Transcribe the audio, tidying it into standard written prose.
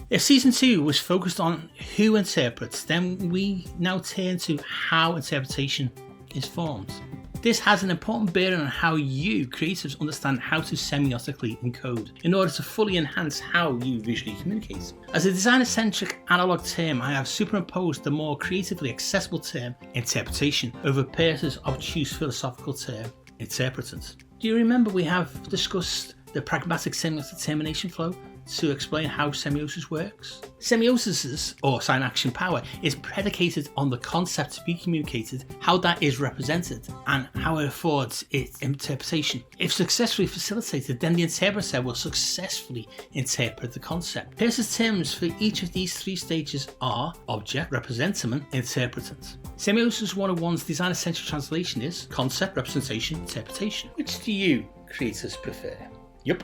If Season 2 was focused on who interprets, then we now turn to how interpretation is formed. This has an important bearing on how you, creatives, understand how to semiotically encode in order to fully enhance how you visually communicate. As a designer-centric analog term, I have superimposed the more creatively accessible term interpretation over Peirce's obtuse philosophical term interpretant. Do you remember we have discussed the pragmatic semiotic termination flow to explain how semiosis works? Semiosis, or sign action power, is predicated on the concept to be communicated, how that is represented, and how it affords its interpretation. If successfully facilitated, then the interpreter will successfully interpret the concept. Peirce's terms for each of these three stages are object, representamen, interpretant. Semiosis 101's designer-centric translation is concept, representation, interpretation. Which do you, creators, prefer? Yup.